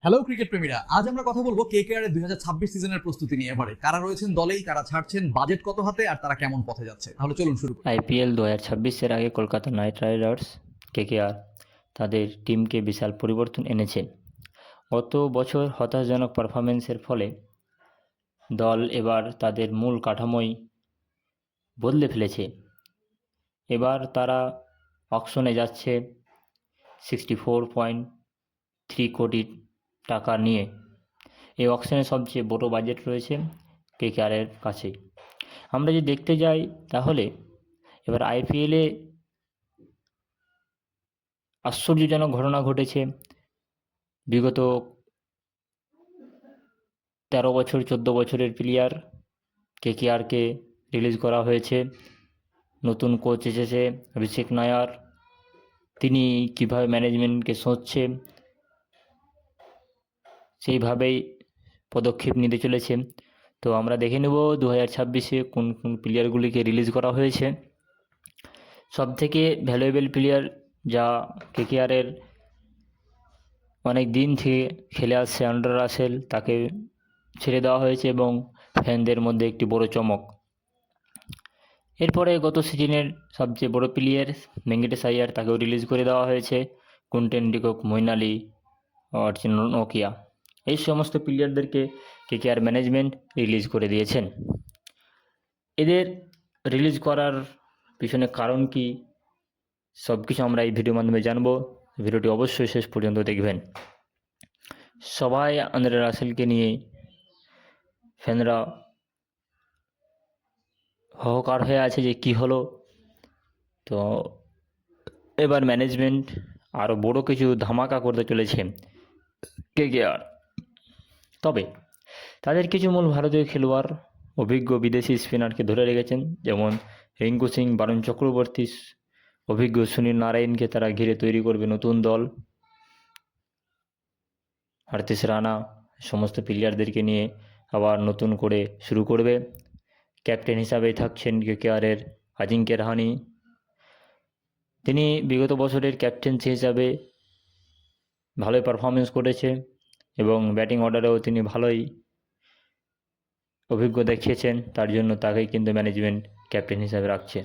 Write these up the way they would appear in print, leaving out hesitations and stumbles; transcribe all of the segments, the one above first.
Hello cricket প্রেমীরা, আজ আমরা কথা বলবো কেকেআর এর 2026 সিজনের প্রস্তুতি নিয়ে। এবারে কারা রয়েছেন দলেই, কারা ছাড়ছেন, বাজেট কত হাতে, আর তারা কেমন পথে যাচ্ছে। তাহলে চলুন শুরু করি। আইপিএল 2026-এর আগে কলকাতা নাইট রাইডার্স কেকেআর তাদের টিমকে বিশাল পরিবর্তন এনেছে। গত বছর হতাশাজনক পারফরমেন্সের ফলে দল এবার তাদের মূল কাঠামোই বদলে ফেলেছে। এবার তারা অকশনে যাচ্ছে 64.3 কোটি টাকা নিয়ে। এই অকশনে সবচেয়ে বড় বাজেট রয়েছে কেকেআরের কাছেই। আমরা যদি দেখতে যাই তাহলে এবার আইপিএলে আশ্চর্যজনক ঘটনা ঘটেছে। বিগত 13 বছর 14 বছরের প্লেয়ার কেকেআরকে রিলিজ করা হয়েছে। নতুন কোচ এসেছে অভিষেক নায়ার, তিনি কিভাবে ম্যানেজমেন্টকে সোচছে সেইভাবেই পদক্ষেপ নিতে চলেছে। তো আমরা দেখে নেব 2026-এ কোন কোন প্লেয়ারগুলিকে রিলিজ করা হয়েছে। সবথেকে ভ্যালুয়েবল প্লেয়ার যা কেকেআরের অনেক দিন থেকে খেলে আসছে আন্ডার রাসেল, তাকে ছেড়ে দেওয়া হয়েছে এবং ফ্যানদের মধ্যে একটি বড় চমক। এরপরে গত সিজনের সবচেয়ে বড় প্লেয়ার ভেঙ্কটেশ আইয়ার, তাকেও রিলিজ করে দেওয়া হয়েছে। Quinton de Kock, Moin Ali, urchin Nokia, এই সমস্ত প্লেয়ারদেরকে কেকেআর ম্যানেজমেন্ট রিলিজ করে দিয়েছেন। এদের রিলিজ করার পিছনে কারণ কি, সব কিছু আমরা এই ভিডিওর মাধ্যমে জানবো। ভিডিওটি অবশ্যই শেষ পর্যন্ত দেখবেন। সবাই আন্দ্রে রাসেলকে নিয়ে ফ্যানরা হাহাকার হয়ে আছে যে কি হলো। তো এবার ম্যানেজমেন্ট আরও বড় কিছু ধামাকা করতে চলেছে কেকেআর। তবে তাদের কিছু মূল ভারতীয় খেলোয়াড় অভিজ্ঞ বিদেশি স্পিনারকে ধরে রেখেছেন, যেমন রিঙ্কু সিং, বারুণ চক্রবর্তী, অভিজ্ঞ সুনীল নারায়ণকে তারা ঘিরে তৈরি করবে নতুন দল। হার্দিক রানা সমস্ত প্লেয়ারদেরকে নিয়ে আবার নতুন করে শুরু করবে। ক্যাপ্টেন হিসাবেই থাকছেন কেকেআরের আজিঙ্ক্য রাহানে। তিনি বিগত বছরের ক্যাপ্টেন্সি হিসাবে ভালোই পারফরমেন্স করেছে এবং ব্যাটিং অর্ডারেও তিনি ভালোই অভিজ্ঞ দেখিয়েছেন, তার জন্য তাকেই কিন্তু ম্যানেজমেন্ট ক্যাপ্টেন হিসাবে রাখছে।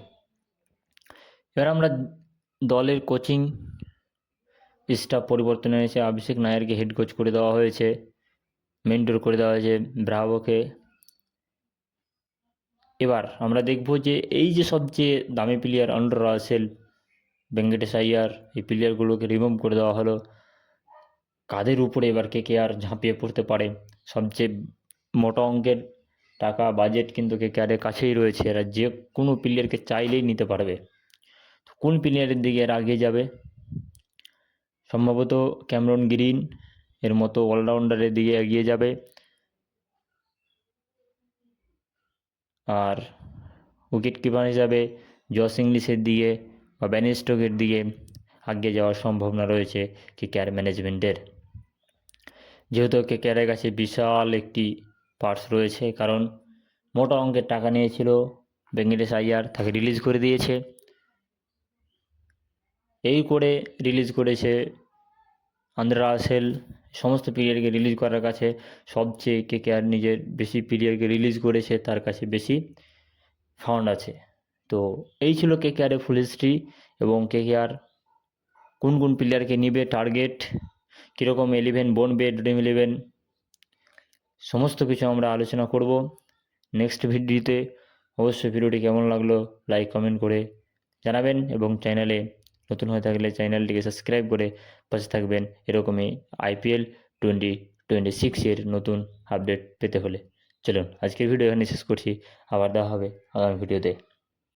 এবার আমরা দলের কোচিং স্টাফ পরিবর্তন হয়েছে। অভিষেক নায়ারকে হেড কোচ করে দেওয়া হয়েছে, মেন্টর করে দেওয়া হয়েছে ব্রাভোকে। এবার আমরা দেখব যে এই যে সবচেয়ে দামি প্লেয়ার আন্ডার রাসেল, ভেঙ্কটেশ আইয়ার, এই প্লেয়ারগুলোকে রিমুভ করে দেওয়া হলো। কাদের উপরে এবার কেকেআর ঝাঁপিয়ে পড়তে পারে? সবচেয়ে মোটা অঙ্কের টাকা বাজেট কিন্তু কেকেআরের কাছেই রয়েছে। এরা যে কোনো প্লেয়ারকে চাইলেই নিতে পারবে। কোন প্লেয়ারের দিকে এরা এগিয়ে যাবে? সম্ভবত ক্যামেরন গ্রিন এর মতো অলরাউন্ডারের দিকে এগিয়ে যাবে, আর উইকেট কিপার হিসাবে জস ইংলিশের দিকে বা বেন স্টোকের দিকে এগিয়ে যাওয়ার সম্ভাবনা রয়েছে কেকেআর ম্যানেজমেন্টের। যেহেতু কেকেআরের কাছে বিশাল একটি পার্স রয়েছে, কারণ মোটা অঙ্কের টাকা নিয়েছিল ভেঙ্কটেশ আইয়ার, তাকে রিলিজ করে দিয়েছে। এই করে রিলিজ করেছে আন্দ্রে রাসেল। সমস্ত প্লেয়ারকে রিলিজ করার কাছে সবচেয়ে কেকেআর নিজের বেশি প্লেয়ারকে রিলিজ করেছে, তার কাছে বেশি ফান্ড আছে। তো এই ছিল কেকেআরের ফুল হিস্ট্রি এবং কেকেআর কোন কোন প্লেয়ারকে নিবে, টার্গেট কীরকম, 11 বনবে, ড্রিম 11, সমস্ত কিছু আমরা আলোচনা করব নেক্সট ভিডিওতে। অবশ্যই ভিডিওটি কেমন লাগলো লাইক কমেন্ট করে জানাবেন এবং চ্যানেলে নতুন হয়ে থাকলে চ্যানেলটিকে সাবস্ক্রাইব করে পাশে থাকবেন এরকমই আইপিএল 2026-এর নতুন আপডেট পেতে হলে। চলুন আজকের ভিডিও এখানে শেষ করছি, আবার দেখা হবে আগামী ভিডিওতে।